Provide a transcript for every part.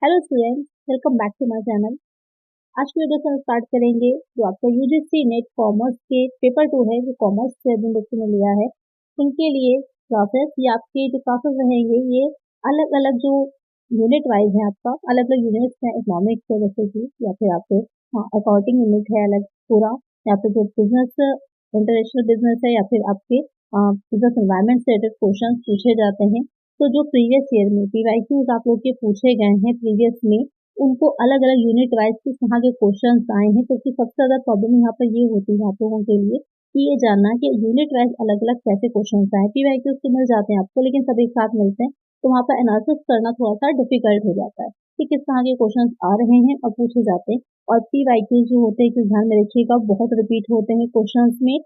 Hello students, welcome back to my channel. आज की video से हम स्टार्ट करेंगे जो आपका यूजीसी नेट कॉमर्स के पेपर 2 है, जो कॉमर्स से जिन बच्चों ने लिया है उनके लिए क्लासेस। ये आपके जो क्लासेस रहेंगे ये अलग अलग जो यूनिट वाइज है, आपका अलग अलग यूनिट्स हैं इकोनॉमिक्स है, जैसे कि या फिर आपके अकाउंटिंग यूनिट है अलग पूरा, या फिर जो बिजनेस इंटरनेशनल बिजनेस है, या फिर आपके बिजनेस एनवायरमेंट से रिलेटेड क्वेश्चन पूछे जाते हैं। तो जो प्रीवियस ईयर में पीवाईक्यूज आप लोग के पूछे गए हैं प्रीवियस में, उनको अलग अलग यूनिट वाइज किस तरह के क्वेश्चंस आए हैं, क्योंकि सबसे ज्यादा प्रॉब्लम यहाँ पर ये होती है आप लोगों के लिए कि ये जानना कि यूनिट वाइज अलग अलग कैसे क्वेश्चंस आए। पीवाईक्यूज तो मिल जाते हैं आपको, लेकिन सब एक साथ मिलते हैं तो वहाँ पर एनालिसिस करना थोड़ा सा डिफिकल्ट हो जाता है कि किस तरह के क्वेश्चन आ रहे हैं और पूछे जाते हैं। और पीवाईक्यूज जो होते हैं, ध्यान में रखिएगा, बहुत रिपीट होते हैं क्वेश्चन में।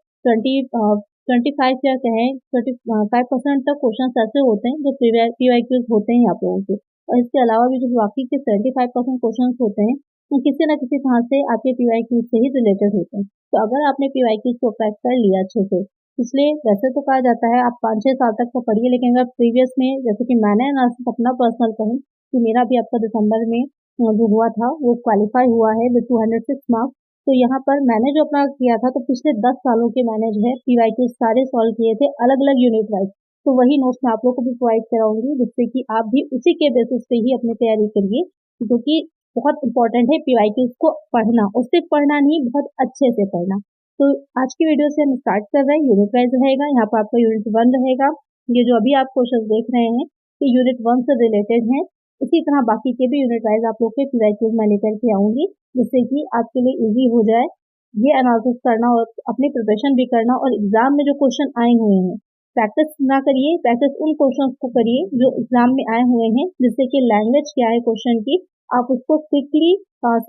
25 या कहें 25% तक क्वेश्चन ऐसे होते हैं जो पीवाईक्यूज होते हैं आप लोगों के। और इसके अलावा भी जो बाकी के 75% क्वेश्चन होते हैं वो किसी न किसी तरह से आपके पीवाईक्यूज से ही रिलेटेड होते हैं। तो अगर आपने पीवाईक्यूज को क्रैक कर लिया अच्छे से, इसलिए वैसे तो कहा जाता है आप 5-6 साल तक तो पढ़िए, लेकिन अगर प्रीवियस में जैसे कि मैंने एनालिसिस अपना पर्सनल कहूँ कि मेरा भी आपका दिसंबर में जो हुआ था वो क्वालिफाई हुआ है विद 206 मार्क्स। तो यहाँ पर मैंने जो अपना किया था, तो पिछले 10 सालों के मैंने जो है पीवाईक्यू सारे सॉल्व किए थे अलग अलग यूनिट वाइज। तो वही नोट्स मैं आप लोग को भी प्रोवाइड कराऊंगी, जिससे कि आप भी उसी के बेसिस पे ही अपनी तैयारी करिए, जो कि बहुत इंपॉर्टेंट है पीवाईक्यू को पढ़ना, और सिर्फ पढ़ना नहीं, बहुत अच्छे से पढ़ना। तो आज की वीडियो से हम स्टार्ट कर रहे हैं। यूनिट वाइज रहेगा, यहाँ पर आपका यूनिट 1 रहेगा। ये जो अभी आप क्वेश्चन देख रहे हैं कि यूनिट 1 से रिलेटेड है। इसी तरह बाकी के भी यूनिट वाइज आप लोग के पीवाईक्यूज मैं लेकर के आऊंगी, जिससे कि आपके लिए इजी हो जाए ये एनालिसिस करना और अपनी प्रिपरेशन भी करना। और एग्जाम में जो क्वेश्चन आए हुए हैं प्रैक्टिस ना करिए, प्रैक्टिस उन क्वेश्चन को करिए जो एग्जाम में आए हुए हैं, जिससे कि लैंग्वेज क्या है क्वेश्चन की आप उसको क्विकली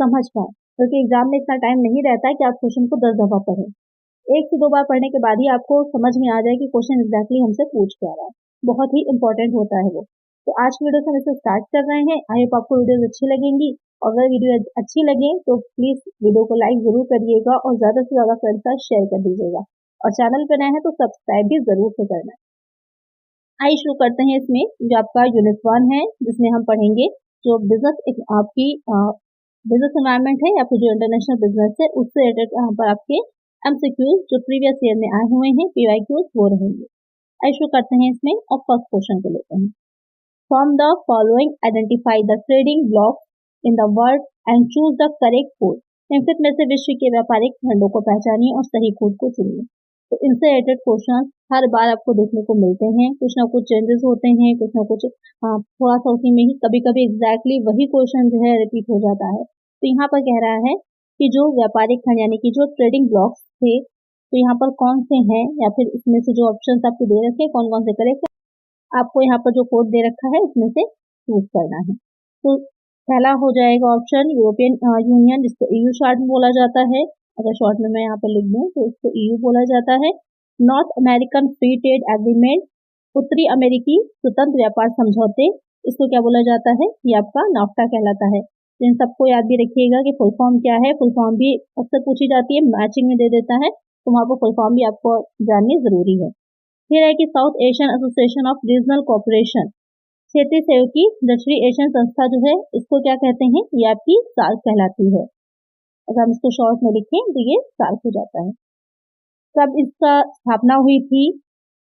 समझ पाए, क्योंकि एग्जाम में इतना टाइम नहीं रहता है कि आप क्वेश्चन को 10 दफा पढ़ें। 1 से 2 बार पढ़ने के बाद ही आपको समझ में आ जाए कि क्वेश्चन एग्जैक्टली हमसे पूछ क्या रहा है। बहुत ही इंपॉर्टेंट होता है वो। तो आज की वीडियो से हम इसे स्टार्ट कर रहे हैं। आई होप आपको वीडियोस अच्छी लगेंगी। अगर वीडियो अच्छी लगे तो प्लीज वीडियो को लाइक जरूर करिएगा और ज्यादा से ज्यादा फ्रेंड्स के साथ शेयर कर दीजिएगा। और चैनल पर नए हैं तो सब्सक्राइब भी जरूर से करना है। आइए शुरू करते हैं। इसमें जो आपका यूनिट 1 है, जिसमें हम पढ़ेंगे जो बिजनेस आपकी बिजनेस एनवायरमेंट है या फिर जो इंटरनेशनल बिजनेस है उससे रिलेटेड यहाँ पर आपके एमसीक्यूज जो प्रीवियस ईयर में आए हुए हैं पीवाईक्यूज वो रहेंगे। आइए शुरू करते हैं इसमें और फर्स्ट क्वेश्चन को लेते हैं। From the following, identify the trading blocks in the world and choose the correct code. निम्नलिखित में से विश्व के व्यापारिक खंडों को पहचानिए और सही कोड को चुनिए। तो इनसे रिलेटेड क्वेश्चन हर बार आपको देखने को मिलते हैं, कुछ ना कुछ चेंजेस होते हैं, कुछ ना कुछ थोड़ा सा उसी में ही कभी कभी एग्जैक्टली वही क्वेश्चन जो है रिपीट हो जाता है। तो यहाँ पर कह रहा है कि जो व्यापारिक खंड यानी कि जो ट्रेडिंग ब्लॉक्स थे, तो यहाँ पर कौन से हैं, या फिर इसमें से जो ऑप्शन आपको दे रखे हैं कौन कौन से करेक्ट, आपको यहाँ पर जो कोड दे रखा है उसमें से चूज करना है। तो पहला हो जाएगा ऑप्शन यूरोपियन यूनियन, जिसको ईयू शॉर्ट में बोला जाता है। अगर शॉर्ट में मैं यहाँ पर लिख दूँ तो इसको ईयू बोला जाता है। North American free trade agreement, उत्तरी अमेरिकी स्वतंत्र व्यापार समझौते, इसको क्या बोला जाता है, ये आपका नाफ्टा कहलाता है। इन सबको याद भी रखिएगा कि फुल फॉर्म क्या है। फुल फॉर्म भी अक्सर पूछी जाती है, मैचिंग में दे देता है, तो वहाँ पर फुल फॉर्म भी आपको जाननी जरूरी है। फिर है कि south Asian association of regional corporation, क्षेत्रीय सहयोगी दक्षिणी एशियन संस्था जो है इसको क्या कहते हैं, ये आपकी सार्क कहलाती है। अगर हम इसको शॉर्ट में लिखें तो ये सार्क हो जाता है। कब इसका स्थापना हुई थी,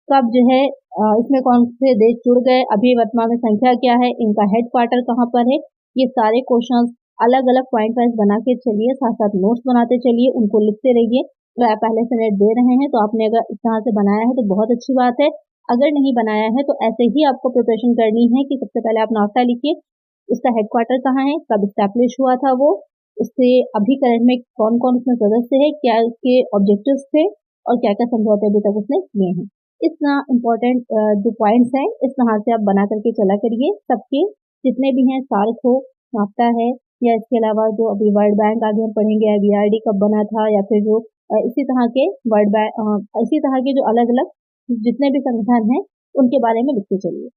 कब जो है इसमें कौन से देश जुड़ गए, अभी वर्तमान में संख्या क्या है, इनका हेड क्वार्टर कहाँ पर है, ये सारे क्वेश्चन अलग अलग पॉइंट वाइज बना के चलिए, साथ साथ नोट्स बनाते चलिए, उनको लिखते रहिए। अगर आप पहले से नेट दे रहे हैं तो आपने अगर इस तरह से बनाया है तो बहुत अच्छी बात है। अगर नहीं बनाया है तो ऐसे ही आपको प्रिपरेशन करनी है कि सबसे पहले आप नाफ्टा लिखिए, उसका हेडक्वार्टर कहाँ है, कब स्टैब्लिश हुआ था वो, उससे अभी करंट में कौन कौन उसमें सदस्य है, क्या उसके ऑब्जेक्टिव्स थे और क्या क्या समझौते अभी तक उसने किए हैं। इस तरह इम्पोर्टेंट जो पॉइंट्स हैं इस तरह से आप बना करके चला करिए। सबके जितने भी हैं, सार्क हो, नाफ्टा है, या इसके अलावा जो अभी वर्ल्ड बैंक आगे हम पढ़ेंगे, बीआरडी कब बना था, या फिर जो इसी तरह के वर्ल्ड बैंक, इसी तरह के जो अलग अलग जितने भी संगठन हैं उनके बारे में लिखते चलिए।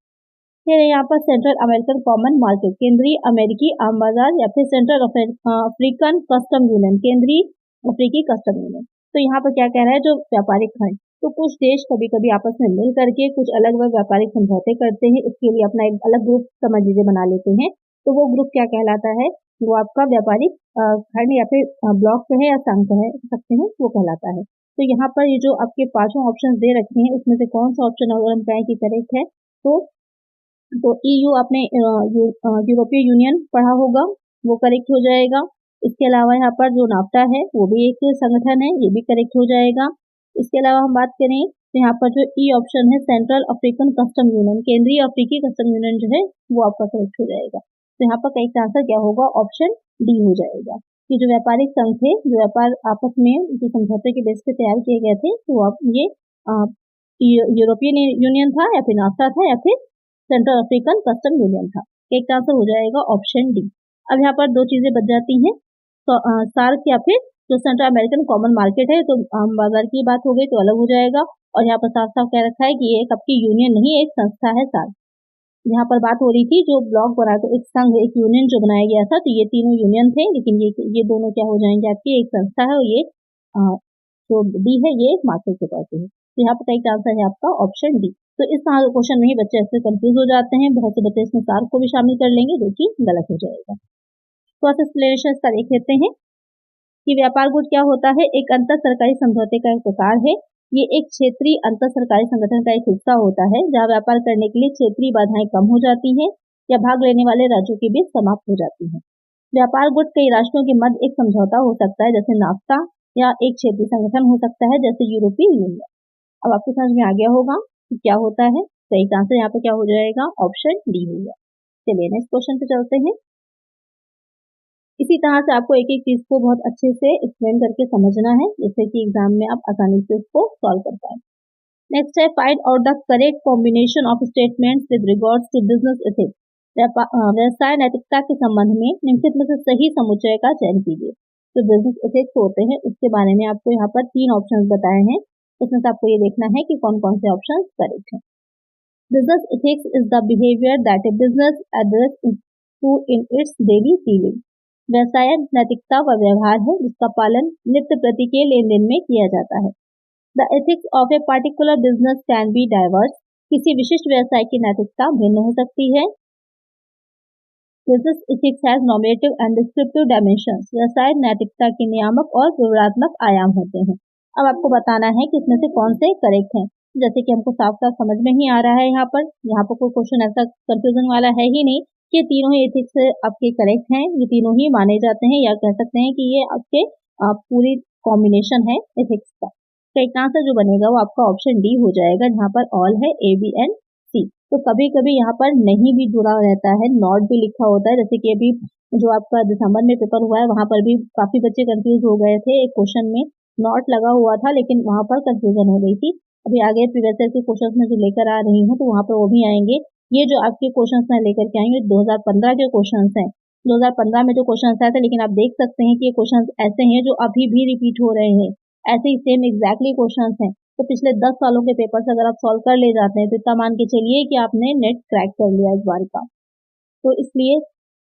फिर यहाँ पर सेंट्रल अमेरिकन कॉमन मार्केट, केंद्रीय अमेरिकी आम बाजार, या फिर सेंट्रल अफ्रीकन कस्टम यूनियन, केंद्रीय अफ्रीकी कस्टम यूनियन। तो यहाँ पर क्या कह रहा है, जो व्यापारिक खंड, तो कुछ देश कभी कभी आपस में मिल करके कुछ अलग अलग व्यापारिक समझौते करते हैं, इसके लिए अपना एक अलग ग्रुप समझ लीजिए बना लेते हैं, तो वो ग्रुप क्या कहलाता है, वो आपका व्यापारिक खंड या फिर ब्लॉक है या संघ कह सकते हैं, वो कहलाता है। तो यहाँ पर ये जो आपके पांचों ऑप्शन दे रखे हैं उसमें से कौन सा ऑप्शन अगर हम कहें कि करेक्ट है, तो ईयू आपने यूरोपीय यूनियन पढ़ा होगा, वो करेक्ट हो जाएगा। इसके अलावा यहाँ पर जो नाफ्ता है वो भी एक संगठन है, ये भी करेक्ट हो जाएगा। इसके अलावा हम बात करें तो यहाँ पर जो ई ऑप्शन है सेंट्रल अफ्रीकन कस्टम यूनियन, केंद्रीय अफ्रीकी कस्टम यूनियन जो है वो आपका करेक्ट हो जाएगा। तो यहाँ पर करेक्ट आंसर क्या होगा, ऑप्शन डी हो जाएगा। कि जो व्यापारिक संघ थे, जो व्यापार आपस में जो समझौते के बेस पे तैयार किए गए थे, तो अब ये यूरोपियन यूनियन था या फिर नाफ्ता था या फिर सेंट्रल अफ्रीकन कस्टम यूनियन था। एक आंसर हो जाएगा ऑप्शन डी। अब यहाँ पर दो चीजें बच जाती हैं, तो सार्क या फिर जो सेंट्रल अमेरिकन कॉमन मार्केट है, तो आम बाजार की बात हो गई तो अलग हो जाएगा। और यहाँ पर साफ साफ कह रखा है कि ये एक आपकी यूनियन नहीं, एक संस्था है सार्क। यहाँ पर बात हो रही थी जो ब्लॉक बना तो एक संघ, एक यूनियन जो बनाया गया था, तो ये तीनों यूनियन थे, लेकिन ये दोनों क्या हो जाएंगे आपकी एक संस्था है, और ये जो डी है ये एक मार्केट के तौर पे है। तो यहाँ पर करेक्ट आंसर है आपका ऑप्शन डी। तो इस तरह के क्वेश्चन में ही बच्चे ऐसे कंफ्यूज हो जाते हैं, बहुत से बच्चे इसमें सार्क को भी शामिल कर लेंगे जो कि गलत हो जाएगा। तो एक्सप्लेनेशन इसका देख लेते हैं कि व्यापार गुट क्या होता है, एक अंतर सरकारी समझौते का एक प्रकार है। ये एक क्षेत्रीय अंतर सरकारी संगठन का एक हिस्सा होता है जहां व्यापार करने के लिए क्षेत्रीय बाधाएं कम हो जाती हैं या भाग लेने वाले राज्यों के बीच समाप्त हो जाती हैं। व्यापार गुट कई राष्ट्रों के मध्य एक समझौता हो सकता है जैसे नाफ्ता, या एक क्षेत्रीय संगठन हो सकता है जैसे यूरोपीय यूनियन। अब आपको समझ में आ गया होगा कि क्या होता है। सही आंसर यहाँ पे क्या हो जाएगा, ऑप्शन डी होगा। चलिए नेक्स्ट क्वेश्चन पे चलते हैं। इसी तरह से आपको एक एक चीज को बहुत अच्छे से एक्सप्लेन करके समझना है, जिससे कि एग्जाम में आप आसानी से उसको सॉल्व कर पाए। नेक्स्ट है find out the correct combination of statements with regards to business ethics. व्यवसाय नैतिकता के संबंध में निम्नलिखित में से सही समुच्चय का चयन कीजिए। तो बिजनेस एथिक्स होते हैं उसके बारे में आपको यहाँ पर 3 ऑप्शन बताए हैं, उसमें से आपको ये देखना है कि कौन कौन से ऑप्शन करेक्ट हैं। Business ethics is the behaviour that a business address to in its daily dealing. व्यवसाय नैतिकता व व्यवहार है जिसका पालन नित्य प्रति के लेन देन में किया जाता है। The ethics of a particular business can be diverse. किसी विशिष्ट व्यवसाय की नैतिकता भिन्न हो सकती है। Business ethics has nominative and descriptive dimensions. व्यवसाय नैतिकता के नियामक और विवरणात्मक आयाम होते हैं। अब आपको बताना है कि इसमें से कौन से करेक्ट हैं। जैसे कि हमको साफ साफ समझ में ही आ रहा है, यहाँ पर कोई क्वेश्चन ऐसा कंफ्यूजन वाला है ही नहीं कि तीनों ही एथिक्स आपके करेक्ट हैं, ये तीनों ही माने जाते हैं, या कह सकते हैं कि ये आपके पूरी कॉम्बिनेशन है एथिक्स का। करेक्ट आंसर जो बनेगा वो आपका ऑप्शन डी हो जाएगा, जहाँ पर ऑल है, ए बी एंड सी। तो कभी कभी यहाँ पर नहीं भी जुड़ा रहता है, नॉट भी लिखा होता है। जैसे कि अभी जो आपका दिसंबर में पेपर हुआ है वहां पर भी काफी बच्चे कंफ्यूज हो गए थे, एक क्वेश्चन में नॉट लगा हुआ था लेकिन वहां पर कंफ्यूजन हो गई थी। अभी आगे प्रीवियस ईयर के क्वेश्चंस में जो लेकर आ रही हूँ तो वहां पर वो भी आएंगे। ये जो आपके क्वेश्चंस में लेकर के आएंगे 2015 के क्वेश्चंस हैं। 2015 में जो क्वेश्चंस आए थे, लेकिन आप देख सकते हैं कि ये क्वेश्चंस ऐसे हैं जो अभी भी रिपीट हो रहे हैं, ऐसे ही सेम एग्जैक्टली क्वेश्चंस हैं। तो पिछले 10 सालों के पेपर से अगर आप सॉल्व कर ले जाते हैं तो इतना मान के चलिए कि आपने नेट क्रैक कर लिया इस बार का। तो इसलिए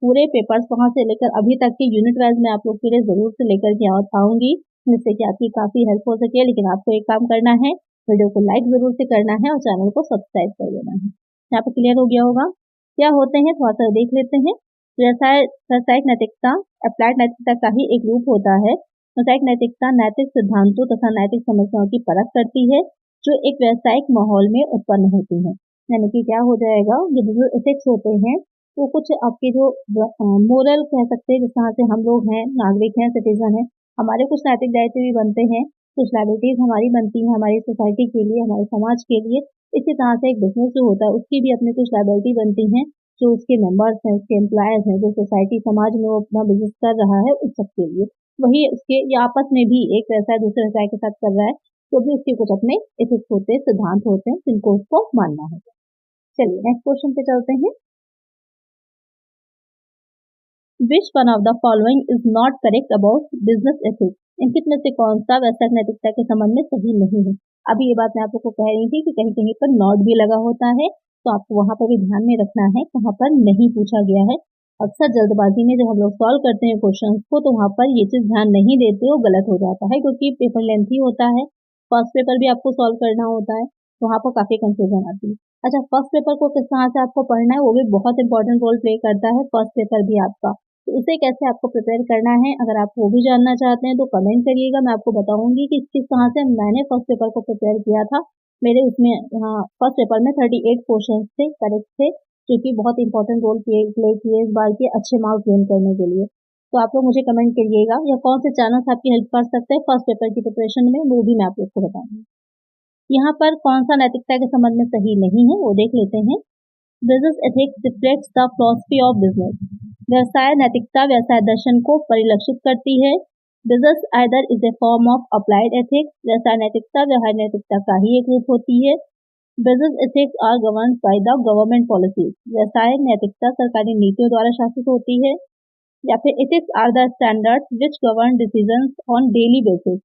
पूरे पेपर्स वहां से लेकर अभी तक के यूनिट वाइज में आप लोग के लिए जरूर से लेकर के आऊंगी, जिससे कि आपकी काफी हेल्प हो सके। लेकिन आपको एक काम करना है, वीडियो को लाइक जरूर से करना है और चैनल को सब्सक्राइब कर देना है। यहाँ पे क्लियर हो गया होगा क्या होते हैं, थोड़ा सा देख लेते हैं। व्यवसायिक नैतिकता अप्लाइड नैतिकता का ही एक रूप होता है। व्यवसायिक नैतिकता नैतिक सिद्धांतों तथा नैतिक समस्याओं की परख करती है जो एक व्यावसायिक माहौल में उत्पन्न होती हैं। यानी कि क्या हो जाएगा, जो बिजनेस एथिक्स होते हैं वो कुछ आपके जो मोरल कह सकते हैं, जिस तरह से हम लोग हैं, नागरिक हैं, सिटीजन हैं, हमारे कुछ नैतिक दायित्व भी बनते हैं, कुछ लायबिलिटीज हमारी बनती हैं हमारी सोसाइटी के लिए, हमारे समाज के लिए। इसी तरह से एक बिजनेस जो होता है उसकी भी अपनी कुछ लायबिलिटी बनती हैं, जो उसके मेंबर्स हैं, उसके एम्प्लॉयर्स हैं, जो सोसाइटी समाज में वो अपना बिजनेस कर रहा है उस सबके लिए। वही उसके या आपस में भी एक व्यवसाय दूसरे व्यवसाय के साथ कर रहा है तो भी उसके कुछ अपने एथिक्स होते हैं, सिद्धांत होते हैं जिनको उसको मानना है। चलिए नेक्स्ट क्वेश्चन पे चलते हैं। Which one of the following is not correct about business ethics. इनकित में से कौन सा व्यवसायिक नैतिकता के संबंध में सही नहीं है। अभी ये बात मैं आप लोग को कह रही थी कि कहीं कहीं पर नॉट भी लगा होता है, तो आपको वहां पर भी ध्यान में रखना है कहाँ पर नहीं पूछा गया है। अक्सर जल्दबाजी में जब हम लोग सॉल्व करते हैं क्वेश्चंस को तो वहां पर ये चीज ध्यान नहीं देते, वो गलत हो जाता है क्योंकि पेपर लेंथी होता है, फर्स्ट पेपर भी आपको सॉल्व करना होता है, तो वहां पर काफी कंफ्यूजन आती है। अच्छा, फर्स्ट पेपर को किस तरह से आपको पढ़ना है वो भी बहुत इंपॉर्टेंट रोल प्ले करता है, फर्स्ट पेपर भी आपका। तो उसे कैसे आपको प्रिपेयर करना है, अगर आप वो भी जानना चाहते हैं तो कमेंट करिएगा, मैं आपको बताऊंगी कि किस तरह से मैंने फर्स्ट पेपर को प्रिपेयर किया था। मेरे उसमें फर्स्ट पेपर में 38 क्वेश्चन थे करेक्ट थे, जो कि बहुत इंपॉर्टेंट रोल प्ले किए इस बार के अच्छे मार्क्स गेन करने के लिए। तो आप लोग मुझे कमेंट करिएगा, या कौन से चैनल्स आपकी हेल्प कर सकते हैं फर्स्ट पेपर की प्रिपरेशन में, वो भी मैं आप लोग को बताऊंगी। यहाँ पर कौन सा नैतिकता के संबंध में सही नहीं है वो देख लेते हैं। Business ethics reflects the philosophy of business. व्यवसाय नैतिकता व्यवसाय दर्शन को परिलक्षित करती है। Business either is a form of applied ethics. व्यवसाय नैतिकता व्यवहार नैतिकता का ही एक रूप होती है। Business ethics are governed by the government policies. व्यवसाय नैतिकता सरकारी नीतियों द्वारा शासित होती है। या फिर ethics are the standards which govern decisions on daily basis.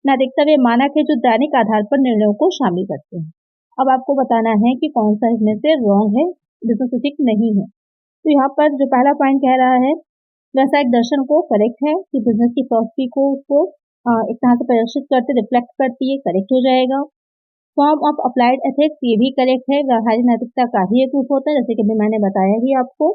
नैतिकता वे मानक है जो दैनिक आधार पर निर्णयों को शामिल करते हैं। अब आपको बताना है कि कौन सा इसमें से रॉन्ग है, बिजनेस एथिक्स नहीं है। तो यहाँ पर जो पहला पॉइंट कह रहा है व्यवसायिक दर्शन को करेक्ट है कि बिजनेस की फिलॉसफी को उसको एक तरह से प्रदर्शित करते रिफ्लेक्ट करती है, करेक्ट हो जाएगा। फॉर्म ऑफ अप्लाइड एथिक्स ये भी करेक्ट है, व्यवहारिक नैतिकता का ही एक रूप होता है, जैसे कि अभी मैंने बताया ही आपको।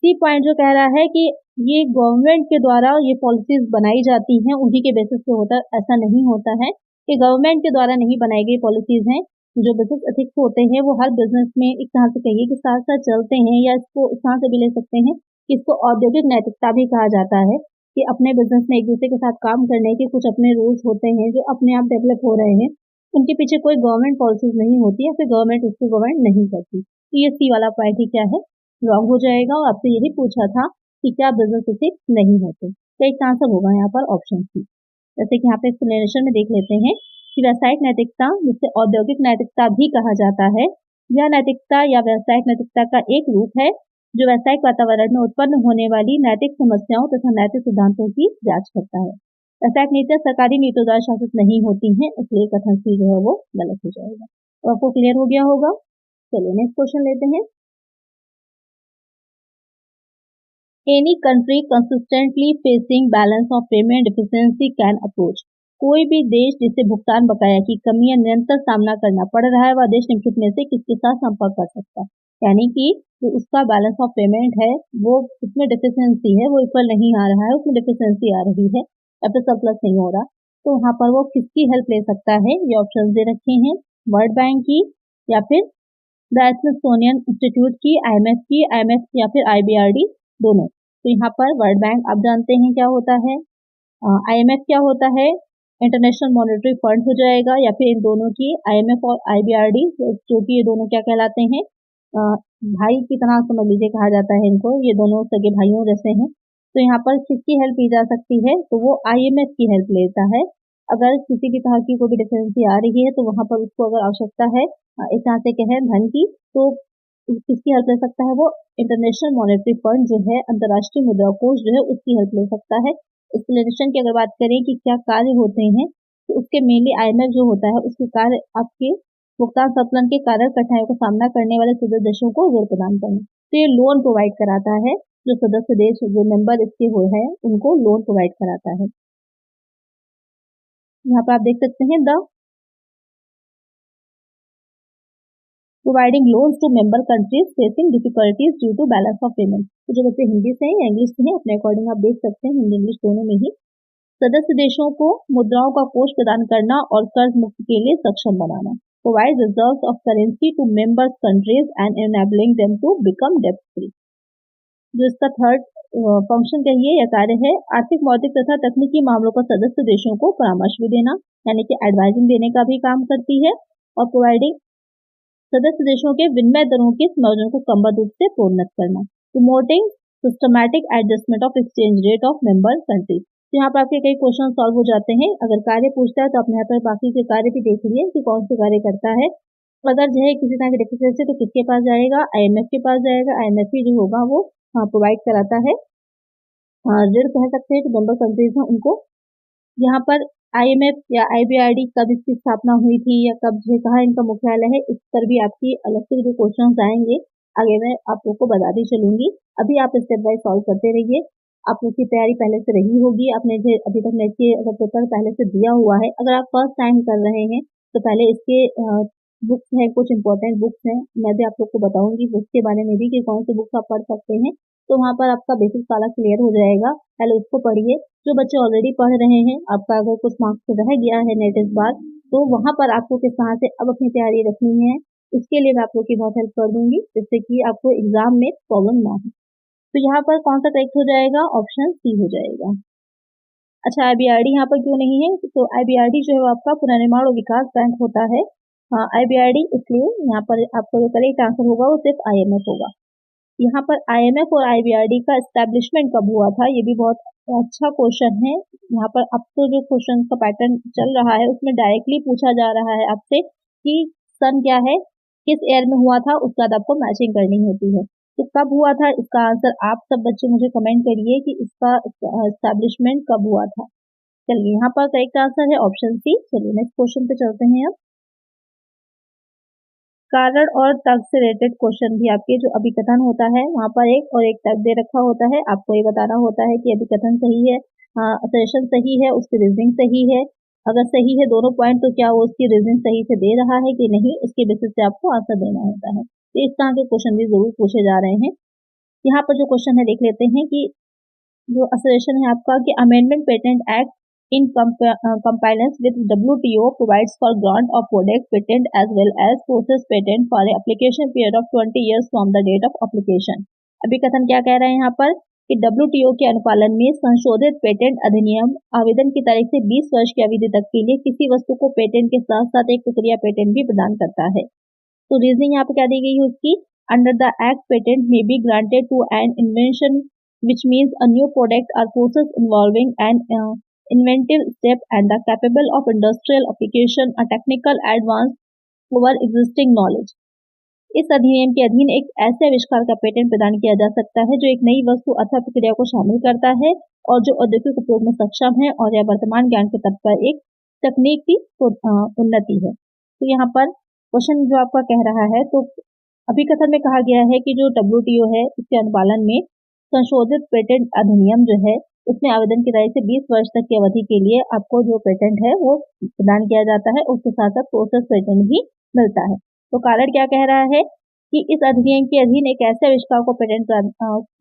सी पॉइंट जो कह रहा है कि ये गवर्नमेंट के द्वारा ये पॉलिसीज बनाई जाती हैं, उन्हीं के बेसिस पे होता है, ऐसा नहीं होता है कि गवर्नमेंट के द्वारा नहीं बनाई गई पॉलिसीज हैं। जो बिजनेस एथिक्स होते हैं वो हर बिजनेस में एक तरह से कहिए कि साथ साथ चलते हैं, या इसको इस तरह से भी ले सकते हैं कि इसको औद्योगिक नैतिकता भी कहा जाता है, कि अपने बिजनेस में एक दूसरे के साथ काम करने के कुछ अपने रूल्स होते हैं जो अपने आप डेवलप हो रहे हैं, उनके पीछे कोई गवर्नमेंट पॉलिसीज नहीं होती है, फिर गवर्नमेंट उसको गवर्न नहीं करती। तो ये सी वाला पॉइंट ही क्या है, रॉन्ग हो जाएगा। और आपसे यही पूछा था कि क्या बिजनेस एथिक्स नहीं होते, तो एक आंसर होगा यहाँ पर ऑप्शन सी। जैसे कि यहाँ पे एक्सप्लेनेशन में देख लेते हैं कि व्यावसायिक नैतिकता, जिसे औद्योगिक नैतिकता भी कहा जाता है, यह नैतिकता या व्यावसायिक नैतिकता का एक रूप है जो व्यावसायिक वातावरण में उत्पन्न होने वाली नैतिक समस्याओं तथा नैतिक सिद्धांतों की जांच करता है। व्यावसायिक नीतियां सरकारी नीतियों द्वारा शासित नहीं होती हैं, इसलिए कथन सी जो है वो गलत हो जाएगा। तो आपको क्लियर हो गया होगा। चलिए नेक्स्ट क्वेश्चन लेते हैं। Any country consistently facing balance of payment deficiency can approach। कोई भी देश जिसे भुगतान बकाया की कमी या निरंतर सामना करना पड़ रहा है, वह देश निम्नलिखित में से किसके साथ संपर्क कर सकता है। यानी कि जो उसका बैलेंस ऑफ पेमेंट है वो उसमें डिफिशियंसी है, वो इक्वल नहीं आ रहा है, उसमें डिफिशियंसी आ रही है या फिर सरप्लस नहीं हो रहा, तो वहां पर वो किसकी हेल्प ले सकता है। ये ऑप्शन दे रखे हैं, वर्ल्ड बैंक की, या फिर द स्मिथसोनियन इंस्टीट्यूट की, IMF या फिर IBRD, दोनों। तो यहाँ पर वर्ल्ड बैंक आप जानते हैं क्या होता है, IMF क्या होता है, इंटरनेशनल मॉनेटरी फंड हो जाएगा, या फिर इन दोनों की IMF और IBRD, जो कि ये दोनों क्या कहलाते हैं, भाई की तरह समझ लीजिए कहा जाता है इनको, ये दोनों सगे भाइयों जैसे हैं। तो यहाँ पर किसकी हेल्प ली जा सकती है, तो वो IMF की हेल्प लेता है। अगर किसी भी तरह की कोई भी डिफरेंसी आ रही है तो वहां पर उसको अगर आवश्यकता है इस तरह से कहें धन की, तो किसकी हेल्प ले सकता है, वो इंटरनेशनल मॉनेटरी फंड जो है, अंतर्राष्ट्रीय मुद्रा कोष जो है, उसकी हेल्प ले सकता है। एक्सप्लेनेशन की अगर बात करें कि क्या कार्य होते हैं, तो उसके मेनली IMF जो होता है उसके कार्य आपके भुगतान संतुलन के कारण कठिनाइयों का सामना करने वाले सदस्य देशों को ऋण प्रदान करना। तो ये लोन प्रोवाइड कराता है, जो सदस्य देश जो मेंबर इसके हुए हैं उनको लोन प्रोवाइड कराता है। यहाँ पर आप देख सकते हैं the providing loans to member countries facing difficulties due to balance of payment. तो जो बच्चे हिंदी से हैं या इंग्लिश से हैं अपने अकॉर्डिंग आप देख सकते हैं, हिंदी इंग्लिश दोनों में ही। सदस्य देशों को मुद्राओं का कोष प्रदान करना और कर्ज मुक्ति के लिए सक्षम बनाना। Provide reserve of currency to members countries and enabling them to become डेब्ट फ्री। जो इसका थर्ड फंक्शन कहिए या कार्य है, आर्थिक मौद्रिक तथा तकनीकी मामलों पर सदस्य देशों को परामर्श भी देना, यानी कि एडवाइजिंग देने का भी काम करती है। और प्रोवाइडिंग सदस्य देशों के विनिमय दरों के समायोजन को क्रमबद्ध रूप से प्रोन्नत करना। Promoting systematic adjustment of exchange rate of member countries. तो यहाँ पर आपके कई क्वेश्चन सॉल्व हो जाते हैं। अगर कार्य पूछता है तो आपने यहाँ पर बाकी के कार्य भी देख लिए कि कौन से कार्य करता है। अगर जो है किसी तरह की डिफिकल्टी तो किसके पास जाएगा, IMF के पास जाएगा। IMF ही जो होगा वो प्रोवाइड कराता है, ऋण कह सकते हैं कि मेंबर कंट्रीज हैं उनको। यहाँ पर IMF या IBRD कब इसकी स्थापना हुई थी या कब जो कहाँ इनका मुख्यालय है, इस पर भी आपकी अलग से जो क्वेश्चन आएंगे आगे मैं आप लोग को बताती चलूंगी। अभी आप स्टेप बाय सॉल्व करते रहिए। आप लोग की तैयारी पहले से रही होगी, आपने जो अभी तक नेट के अगर पेपर पहले से दिया हुआ है, अगर आप फर्स्ट टाइम कर रहे हैं तो पहले इसके बुक्स हैं, कुछ इंपॉर्टेंट बुक्स हैं, मैं भी आप लोग को बताऊंगी बुक्स के बारे में भी कि कौन सी बुक्स आप पढ़ सकते हैं। तो वहाँ पर आपका बेसिक सारा क्लियर हो जाएगा, पहले उसको पढ़िए। जो बच्चे ऑलरेडी पढ़ रहे हैं, आपका अगर कुछ मार्क्स रह गया है नेट इस बार, तो वहाँ पर आपको किस तरह से अब अपनी तैयारी रखनी है, उसके लिए मैं आप लोग की बहुत हेल्प कर दूंगी, जिससे कि आपको एग्जाम में प्रॉब्लम ना हो। तो यहाँ पर कौन सा करेक्ट हो जाएगा, ऑप्शन सी हो जाएगा। अच्छा, आईबीआरडी यहाँ पर क्यों नहीं है, तो आईबीआरडी जो है वो आपका पुनर्निर्माण और विकास बैंक होता है। हाँ, आईबीआरडी, इसलिए यहाँ पर आपका जो करेक्ट आंसर होगा वो सिर्फ आईएमएफ होगा। यहाँ पर आईएमएफ और आईबीआरडी का एस्टेब्लिशमेंट कब हुआ था, ये भी बहुत अच्छा क्वेश्चन है। यहाँ पर अब तो जो क्वेश्चन का पैटर्न चल रहा है उसमें डायरेक्टली पूछा जा रहा है आपसे कि सन क्या है, किस ईयर में हुआ था, उसके बाद आपको मैचिंग करनी होती है। तो कब हुआ था, इसका आंसर आप सब बच्चे मुझे कमेंट करिए कि इसका एस्टेब्लिशमेंट कब हुआ था। चलिए, यहाँ पर करेक्ट आंसर है ऑप्शन सी। चलिए नेक्स्ट क्वेश्चन पे चलते हैं। अब कारण और तर्क से रिलेटेड क्वेश्चन भी आपके जो अभिकथन होता है वहां पर एक और एक तर्क दे रखा होता है, आपको ये बताना होता है कि अभिकथन सही है, असर्शन सही है, उसकी रीजनिंग सही है। अगर सही है दोनों पॉइंट, तो क्या वो उसकी रीजनिंग सही से दे रहा है कि नहीं, उसके बेसिस पे आपको आंसर देना होता है। तो इस तरह के क्वेश्चन भी जरूर पूछे जा रहे हैं। यहाँ पर जो क्वेश्चन है देख लेते हैं कि जो असर्शन है आपका कि amendment patent act in compliance with WTO provides for grant of product patent as well as process patent for an application period of 20 years from the date of application। अभी कथन क्या कह रहे हैं यहाँ पर कि WTO के अनुपालन में संशोधित पेटेंट अधिनियम आवेदन की तारीख से 20 वर्ष की अवधि तक के लिए किसी वस्तु को पेटेंट के साथ साथ एक प्रक्रिया पेटेंट भी प्रदान करता है। तो रीजनिंग यहाँ पर क्या दी गई है उसकी, अंडर द एक्ट पेटेंट में be granted to an invention which means a new product or process involving an inventive step and the capable of industrial application a technical advance over existing knowledge। इस अधिनियम के अधीन एक ऐसे आविष्कार का patent प्रदान किया जा सकता है जो एक नई वस्तु अथवा प्रक्रिया को शामिल करता है और जो औद्योगिक उपयोग में सक्षम है और यह वर्तमान ज्ञान के तत्व पर एक तकनीकी उन्नति है। तो यहाँ पर क्वेश्चन जो आपका कह रहा है, तो अभिकथन में कहा गया है कि जो WTO है उसके अनुपालन में संशोधित पेटेंट अधिनियम जो है उसमें आवेदन की तारीख से 20 वर्ष तक की अवधि के लिए आपको जो पेटेंट है वो प्रदान किया जाता है, उसके साथ साथ प्रोसेस पेटेंट भी मिलता है। तो कारण क्या कह रहा है कि इस अधिनियम के अधीन एक ऐसे आविष्कार को पेटेंट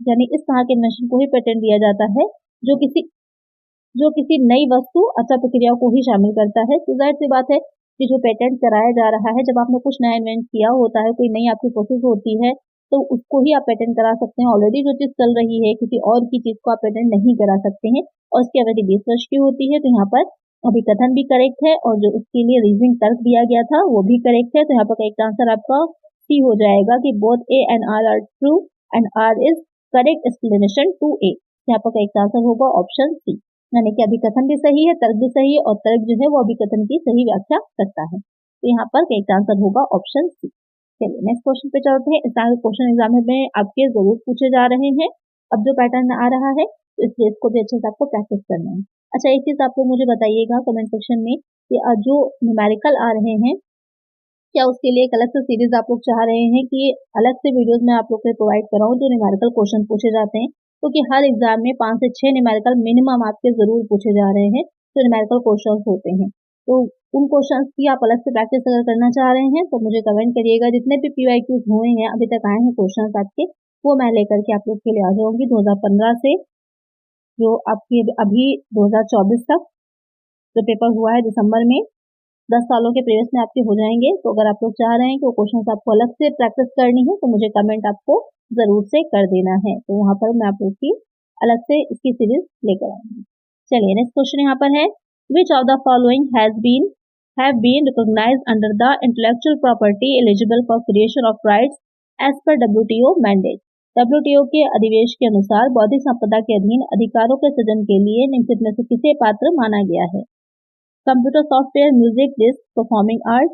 यानी इस तरह के इन्वेंशन को ही पेटेंट दिया जाता है जो किसी नई वस्तु अथवा प्रक्रिया को ही शामिल करता है। तो जाहिर सी बात है कि जो पेटेंट कराया जा रहा है, जब आपने कुछ नया इन्वेंट किया होता है, कोई नई आपकी प्रोसेस होती है, तो उसको ही आप पेटेंट करा सकते हैं। ऑलरेडी जो चीज चल रही है किसी और की चीज को आप पेटेंट नहीं करा सकते हैं और उसकी अवधि 20 वर्ष की होती है। तो यहाँ पर अभिकथन भी करेक्ट है और जो उसके लिए रीजनिंग तर्क दिया गया था वो भी करेक्ट है। तो यहाँ पर करेक्ट आंसर आपका सी हो जाएगा कि both A and R are true and R is correct explanation to A. यहाँ पर करेक्ट आंसर होगा ऑप्शन सी, यानी कि अभिकथन भी सही है, तर्क भी सही है और तर्क जो है वो अभिकथन की सही व्याख्या करता है। तो यहाँ पर करेक्ट आंसर होगा ऑप्शन सी। चलिए नेक्स्ट क्वेश्चन पे चलते हैं। इस तरह के क्वेश्चन एग्जाम में आपके जरूर पूछे जा रहे हैं। अब जो पैटर्न आ रहा है तो इसलिए इसको भी अच्छे से आपको प्रैक्टिस करना है। अच्छा, एक चीज आप लोग मुझे बताइएगा कमेंट सेक्शन में कि जो न्यूमेरिकल आ रहे हैं, क्या उसके लिए एक अलग से सीरीज आप लोग चाह रहे हैं कि अलग से वीडियोस में आप लोग को प्रोवाइड कराऊं जो न्यूमेरिकल क्वेश्चन पूछे जाते हैं, क्योंकि हर एग्जाम में 5 से 6 न्यूमेरिकल मिनिमम आपके जरूर पूछे जा रहे हैं जो न्यूमेरिकल क्वेश्चन होते हैं। तो उन क्वेश्चंस की आप अलग से प्रैक्टिस अगर करना चाह रहे हैं तो मुझे कमेंट करिएगा। जितने भी PYQs हुए हैं अभी तक आए हैं क्वेश्चंस आपके, वो मैं लेकर के आप लोग के लिए आ जाऊंगी 2015 से जो आपकी अभी 2024 तक जो पेपर हुआ है दिसंबर में, 10 सालों के प्रीवियस में आपके हो जाएंगे। तो अगर आप लोग चाह रहे हैं कि वो क्वेश्चन आपको अलग से प्रैक्टिस करनी है तो मुझे कमेंट आपको जरूर से कर देना है, तो वहां पर मैं आप लोग की अलग से इसकी सीरीज लेकर आऊंगी। चलिए नेक्स्ट क्वेश्चन यहाँ पर है, which of the following have been recognized under the intellectual property eligible for creation of rights as per WTO mandate। WTO के अधिवेश के अनुसार बौद्धिक संपदा के अधीन अधिकारों के सृजन के लिए निम्नलिखित में से किसे पात्र माना गया है? Computer software, music, disc, performing art,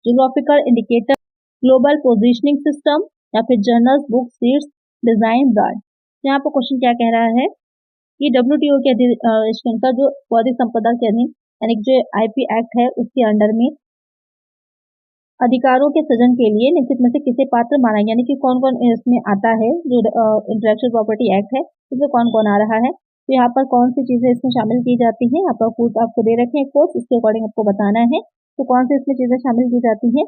geographical indicator, global positioning system या फिर journals, books, seeds, design, brand. यहाँ पर क्वेश्चन क्या कह रहा है कि WTO के अधिवेशन का जो बौद्धिक संपदा के अधीन यानी जो IP एक्ट है उसके अंडर में अधिकारों के सृजन के लिए निश्चित में से किसे पात्र माना, यानी कि कौन कौन इसमें आता है। जो इंटेलेक्चुअल प्रॉपर्टी एक्ट है इसमें कौन कौन आ रहा है, तो यहाँ पर कौन सी चीजें इसमें शामिल की जाती हैं। यहाँ पर आपको दे रखे हैं कोर्स, इसके अकॉर्डिंग आपको बताना है। तो कौन से इसमें चीजें शामिल की जाती हैं?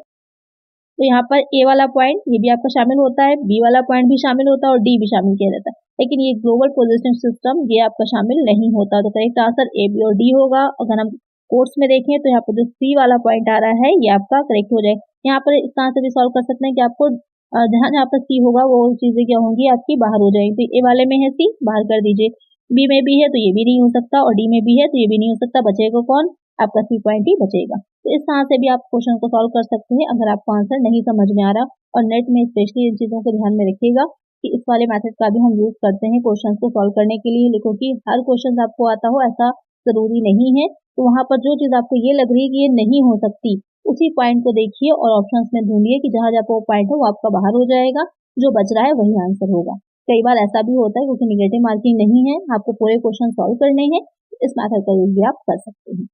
तो यहाँ पर ए वाला पॉइंट ये भी आपका शामिल होता है, बी वाला पॉइंट भी शामिल होता है और डी भी शामिल किया जाता है, लेकिन ये ग्लोबल पोजिशनिंग सिस्टम ये आपका शामिल नहीं होता। तो करेक्ट आंसर ए, बी और डी होगा। अगर हम कोर्स में देखें तो यहाँ पर जो सी वाला पॉइंट आ रहा है ये आपका करेक्ट हो जाएगा। यहाँ पर इस तरह से भी सॉल्व कर सकते हैं कि आपको जहाँ जहाँ पर सी होगा वो चीजें क्या होंगी आपकी बाहर हो जाएंगी। तो ए वाले में है सी, बाहर कर दीजिए, बी में भी है तो ये भी नहीं हो सकता और डी में भी है तो ये भी नहीं हो सकता, बचेगा कौन? आपका सी पॉइंट ही बचेगा। तो इस तरह से भी आप क्वेश्चन को सॉल्व कर सकते हैं अगर आपको आंसर नहीं समझ में आ रहा। और नेट में स्पेशली इन चीजों को ध्यान में रखिएगा कि इस वाले मेथड का भी हम यूज करते हैं क्वेश्चन को सॉल्व करने के लिए, क्योंकि हर क्वेश्चन आपको आता हो ऐसा जरूरी नहीं है। तो वहां पर जो चीज आपको ये लग रही है कि ये नहीं हो सकती, उसी पॉइंट को देखिए और ऑप्शंस में ढूंढिए कि जहां जहाँ वो पॉइंट है वो आपका बाहर हो जाएगा, जो बच रहा है वही आंसर होगा। कई बार ऐसा भी होता है क्योंकि निगेटिव मार्किंग नहीं है, आपको पूरे क्वेश्चन सॉल्व करने हैं, इस मेथड का यूज भी आप कर सकते हैं।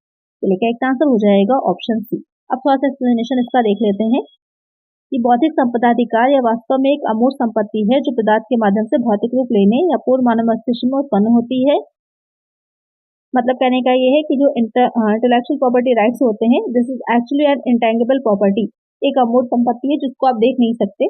तो लेकर एक आंसर हो जाएगा ऑप्शन सी। अब थोड़ा सा एक्सप्लेनेशन इसका देख लेते हैं कि बौद्धिक संपदा अधिकार या वास्तव में एक अमूर्त संपत्ति है जो पदार्थ के माध्यम से भौतिक रूप लेने या पूर्ण मानव मस्तिष्क में उत्पन्न होती है। मतलब कहने का ये है कि जो इंटेलेक्चुअल प्रॉपर्टी राइट्स होते हैं, this is actually an intangible property, एक अमूर्त संपत्ति है जिसको आप देख नहीं सकते,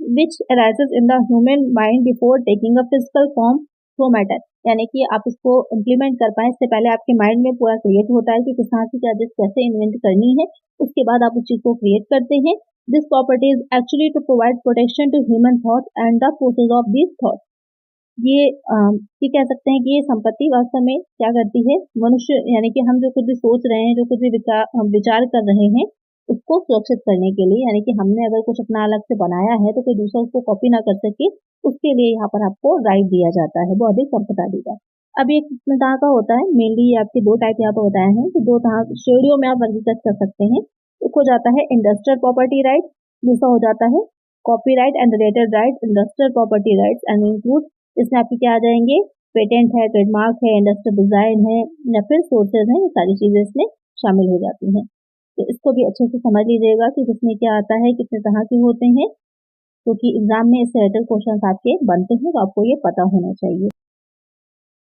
विच arises in the human mind before taking a physical form through matter। यानी कि आप इसको इम्प्लीमेंट कर पाए इससे पहले आपके माइंड में पूरा क्रिएट होता है कि किस तरह की क्या चीज कैसे इन्वेंट करनी है, उसके बाद आप उस चीज को क्रिएट करते हैं। This property is actually to provide protection to human thought and the process of this thought. ये कह सकते हैं कि ये संपत्ति वास्तव में क्या करती है, मनुष्य यानी कि हम जो कुछ भी सोच रहे हैं, जो कुछ भी विचार कर रहे हैं, उसको सुरक्षित करने के लिए, यानी कि हमने अगर कुछ अपना अलग से बनाया है तो कोई दूसरा उसको कॉपी ना कर सके, उसके लिए यहाँ पर आपको राइट दिया जाता है बौद्धिक संपदा अधिकार। अब ये किस तरह का होता है, मेनली आपके दो टाइप यहाँ पर बताए हैं कि दो तरह श्रेणियों में आप वर्गीकृत कर सकते हैं। एक हो जाता है इंडस्ट्रियल प्रॉपर्टी राइट, दूसरा हो जाता है copyright and related right. Industrial property rights and include, इसमें आपके क्या आ जाएंगे, पेटेंट है, ट्रेडमार्क है, इंडस्ट्रियल डिजाइन है या फिर सोर्सेज हैं, ये सारी चीजें इसमें शामिल हो जाती हैं। तो इसको भी अच्छे से समझ लीजिएगा कि किसमें क्या आता है, कितने तरह के होते हैं, क्योंकि एग्जाम में इससे रिलेटेड क्वेश्चन आपके बनते हैं, तो आपको ये पता होना चाहिए।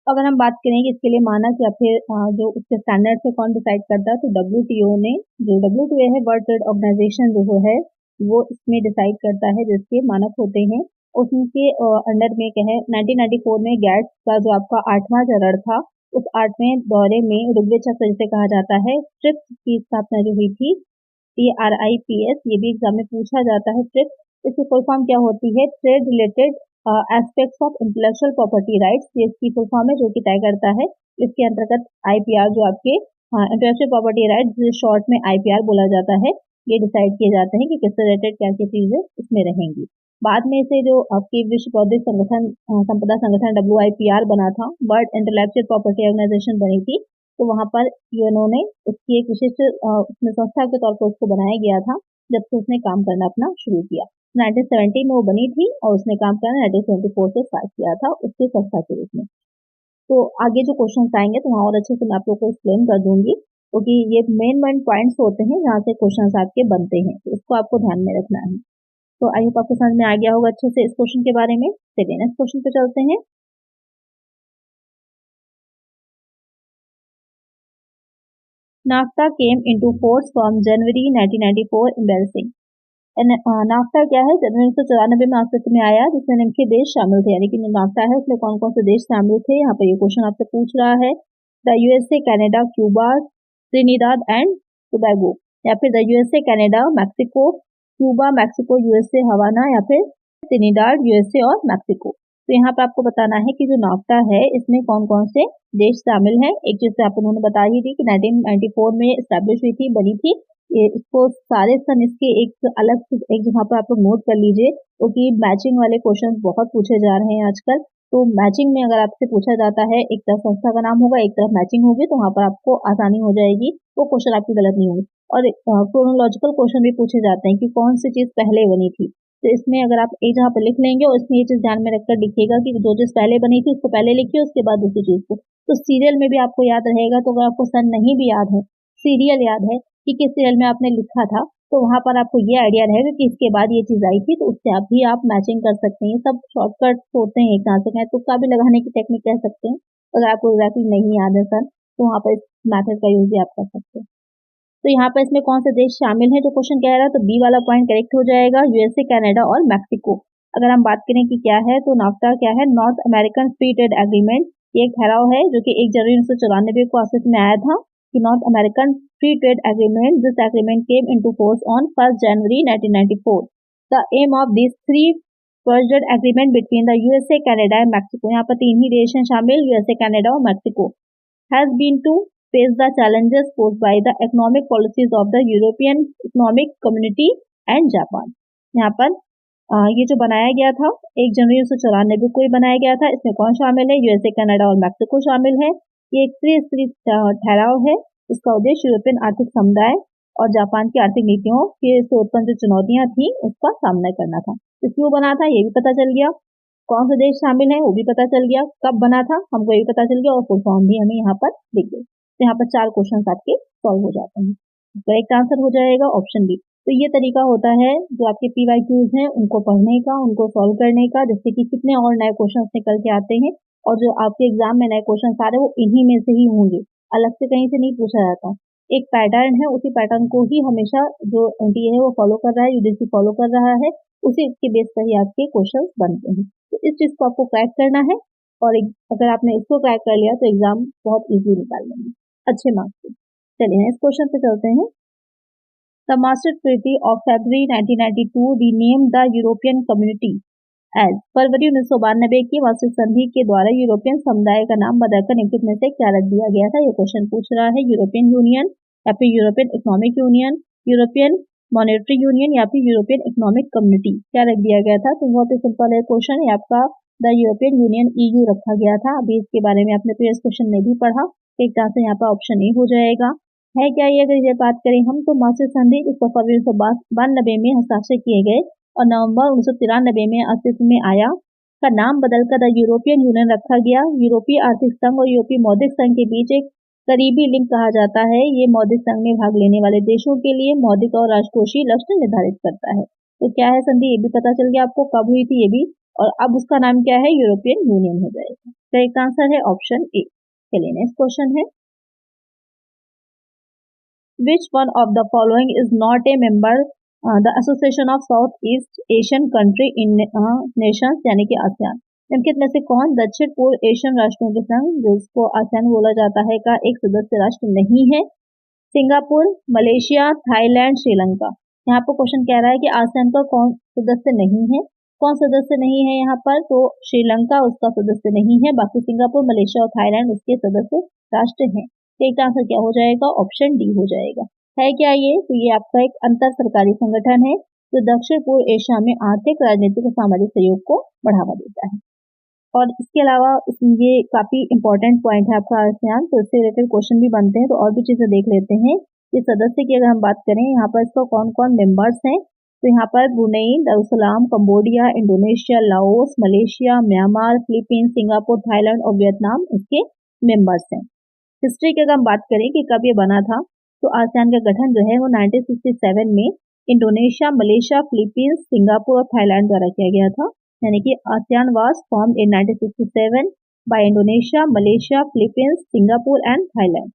अगर हम बात करें कि इसके लिए मानक या फिर जो उसके स्टैंडर्ड से कौन डिसाइड करता है, तो WTO ने, जो WTO है वर्ल्ड ट्रेड ऑर्गेनाइजेशन जो है वो इसमें डिसाइड करता है, जिसके मानक होते हैं। उसके अंडर में क्या है, 1994 में गैट्स का जो आपका 8वां चरण था, उस 8वें दौरे में ऋग्वेद चक्र जिसे कहा जाता है, ट्रिप्स की स्थापना जो हुई थी, TRIPS, ये भी एग्जाम में पूछा जाता है। ट्रिप्स इसकी फुल फॉर्म क्या होती है, trade related aspects of intellectual property rights, ये इसकी फुल फॉर्म है जो कि तय करता है। इसके अंतर्गत IPR जो आपके इंटेलेक्चुअल प्रॉपर्टी राइट, जिसे शॉर्ट में IPR बोला जाता है, ये डिसाइड किए जाते हैं कि किससे रिलेटेड क्या क्या चीजें इसमें रहेंगी। बाद में से जो आपके विश्व बौद्धिक संगठन संपदा संगठन WIPR बना था, वर्ल्ड इंटेलेक्चुअल प्रॉपर्टी ऑर्गेनाइजेशन बनी थी, तो वहां पर यूएनओ ने उसकी एक विशिष्ट उसमें संस्था के तौर पर उसको बनाया गया था, जब से उसने काम करना अपना शुरू किया। 1970 में वो बनी थी और उसने काम करना 1974 से स्टार्ट किया था उसकी संस्था के रूप में। तो आगे जो क्वेश्चन आएंगे तो वहाँ और अच्छे से मैं आप लोग को एक्सप्लेन कर दूंगी, क्योंकि ये मेन पॉइंट्स होते हैं जहाँ से क्वेश्चन आपके बनते हैं, तो इसको आपको ध्यान में रखना है। तो आई होप आपको समझ में आ गया होगा अच्छे से इस क्वेश्चन के बारे में। चलिए नेक्स्ट क्वेश्चन पे चलते हैं। NAFTA came into force from January 1994 in बेल्सिंग। नाफ्ता क्या है, जनवरी 1994 में अस्तित्व में आया, जिसमें निम्नलिखित देश शामिल थे, यानी कि नाफ्ता है उसमें कौन कौन से देश शामिल थे, यहाँ पे ये क्वेश्चन आपसे पूछ रहा है। The USA, Canada, Cuba, Trinidad and Tobago, या फिर the USA, Canada, Mexico, Cuba, Mexico, USA, हवाना, या फिर त्रिनिदाद, USA और मैक्सिको। तो यहाँ पे आपको बताना है कि जो नाफ्ता है इसमें कौन कौन से देश शामिल हैं। एक चीज आप उन्होंने बताई ही थी कि 1994 में स्टैब्लिश हुई थी, बनी थी। ये इसको सारे सन इसके एक अलग एक जगह पर आप लोग नोट कर लीजिए, क्योंकि मैचिंग वाले क्वेश्चन बहुत पूछे जा रहे हैं आजकल। तो मैचिंग में अगर आपसे पूछा जाता है, एक तरफ संस्था का नाम होगा, एक तरफ मैचिंग होगी, तो वहां पर आपको आसानी हो जाएगी, वो क्वेश्चन आपकी गलत नहीं होगी। और क्रोनोलॉजिकल क्वेश्चन भी पूछे जाते हैं कि कौन सी चीज पहले बनी थी। तो इसमें अगर आप एक जगह पर लिख लेंगे और इसमें ये चीज ध्यान में रखकर लिखिएगा कि जो चीज पहले बनी थी उसको पहले लिखिए, उसके बाद दूसरी चीज को। तो सीरियल में भी आपको याद रहेगा, तो अगर आपको सन नहीं भी याद है, सीरियल याद है कि किस सीरियल में आपने लिखा था, तो वहां पर आपको ये आइडिया रहेगा कि इसके बाद ये चीज आई थी, तो उससे आप भी आप मैचिंग कर सकते हैं। सब शॉर्टकट होते हैं, एक तरह से कहें तुक्का भी लगाने की टेक्निक कह सकते हैं। अगर आपको एग्जैक्टली नहीं याद है सन, तो वहां पर इस मैथड का यूज भी आप कर सकते हैं। तो यहाँ पर इसमें कौन से देश शामिल हैं जो क्वेश्चन कह रहा है, तो बी वाला पॉइंट करेक्ट हो जाएगा, यूएसए, कनाडा और मैक्सिको। अगर हम बात करें कि क्या है, तो नाफ्ता क्या है, north American free trade agreement. ये एक ठहराव है जो कि 1 जनवरी 1994 को अस्तित्व में आया था कि North American free trade agreement, this agreement came into force on 1 January 1994। The aim of this three trade agreement between the USA, Canada and Mexico, यहाँ पर 3 ही देश हैं शामिल, यूएसए, कनाडा और Mexico, has been to face the challenges posed by the economic policies of the European Economic Community and Japan। यहाँ पर ये जो बनाया गया था 1 जनवरी 1994 को ही बनाया गया था। इसमें कौन शामिल है, यूएसए, कनाडा और मैक्सिको शामिल है। ये एक त्रिस्तरीय ठहराव है। इसका उद्देश्य यूरोपियन आर्थिक समुदाय और जापान की आर्थिक नीतियों के से उत्पन्न जो चुनौतियां थी उसका सामना करना था। तो क्यों बना था ये भी पता चल गया, कौन से देश शामिल है वो भी पता चल गया, कब बना था हमको ये भी पता चल गया, और फुल फॉर्म भी हमें यहाँ पर दिख गई। तो यहाँ पर 4 क्वेश्चन आपके सॉल्व हो जाते हैं। करेक्ट आंसर हो जाएगा ऑप्शन बी। तो ये तरीका होता है जो आपके PYQs हैं उनको पढ़ने का, उनको सॉल्व करने का, जिससे कि कितने और नए क्वेश्चन निकल के आते हैं, और जो आपके एग्जाम में नए क्वेश्चन आ रहे हैं वो इन्हीं में से ही होंगे, अलग से कहीं से नहीं पूछा जाता। एक पैटर्न है, उसी पैटर्न को ही हमेशा जो एनटीए है वो फॉलो कर रहा है, यूजीसी फॉलो कर रहा है, उसी के बेस पर ही आपके क्वेश्चन बनते हैं। तो इस चीज को आपको क्रैक करना है, और अगर आपने इसको क्रैक कर लिया तो एग्जाम बहुत इजी निकाल लेंगे अच्छे मार्क्स से। चलिए इस क्वेश्चन पे चलते हैं। The master treaty of February 1992 renamed the European community as. फरवरी 1992 की वार्षिक संधि के द्वारा यूरोपियन समुदाय का नाम बदलकर निम्नलिखित में से क्या रख दिया गया था। ये क्वेश्चन पूछ रहा है यूरोपियन यूनियन या फिर European economic union, European monetary union या फिर यूरोपियन इकोनॉमिक कम्युनिटी, क्या रख दिया गया था। तो बहुत ही सिंपल है क्वेश्चन, ये आपका द यूरोपियन यूनियन EU रखा गया था। अभी इसके बारे में आपने प्रीवियस क्वेश्चन में भी पढ़ा। एक तरह से यहाँ पर ऑप्शन ए हो जाएगा। है क्या ये, अगर ये बात करें हम, तो मास्टर संधि इस फरवरी 1992 में हस्ताक्षर किए गए और नवंबर 1993 में अस्तित्व में आया, का नाम बदलकर द यूरोपियन यूनियन रखा गया। यूरोपीय आर्थिक संघ और यूरोपीय मौद्रिक संघ के बीच एक करीबी लिंक कहा जाता है। ये मौद्रिक संघ में भाग लेने वाले देशों के लिए मौद्रिक और राजकोषीय लक्ष्य निर्धारित करता है। तो क्या है संधि, ये भी पता चल गया आपको, कब हुई थी ये भी, और अब उसका नाम क्या है, यूरोपियन यूनियन हो जाएगा। करेक्ट आंसर है ऑप्शन ए। चलिए नेक्स्ट क्वेश्चन है, विच one of the following is not a member the association of south east Asian country in Nations, यानी कि आसियान। निम्नलिखित में से कौन दक्षिण पूर्व एशियन राष्ट्रों के संघ, जिसको आसियान बोला जाता है, का एक सदस्य राष्ट्र नहीं है। Singapore, Malaysia, Thailand, Sri Lanka. यहाँ पर क्वेश्चन कह रहा है कि आसियान का कौन सदस्य नहीं है। कौन सदस्य नहीं है यहाँ पर, तो श्रीलंका उसका सदस्य नहीं है, बाकी सिंगापुर, मलेशिया और थाईलैंड उसके सदस्य राष्ट्र हैं। एक आंसर क्या हो जाएगा, ऑप्शन डी हो जाएगा। है क्या ये, तो ये आपका एक अंतर सरकारी संगठन है जो दक्षिण पूर्व एशिया में आर्थिक, राजनीतिक और सामाजिक सहयोग को बढ़ावा देता है। और इसके अलावा ये काफी इंपॉर्टेंट पॉइंट है आपका आसियान, तो इससे रिलेटेड क्वेश्चन भी बनते हैं। तो और भी चीजें देख लेते हैं। ये सदस्य की अगर हम बात करें, यहाँ पर इसका कौन कौन मेंबर्स हैं, तो यहाँ पर Brunei, Darussalam, Cambodia, Indonesia, Laos, Malaysia, Myanmar, Philippines, Singapore, Thailand और वियतनाम इसके मेंबर्स हैं। हिस्ट्री की अगर हम बात करें कि कब ये बना था, तो आसियान का गठन जो है वो 1967 में इंडोनेशिया, मलेशिया, फिलीपींस, सिंगापुर और थाईलैंड द्वारा किया गया था। यानी कि ASEAN was formed in 1967 by Indonesia, Malaysia, Philippines, Singapore and Thailand.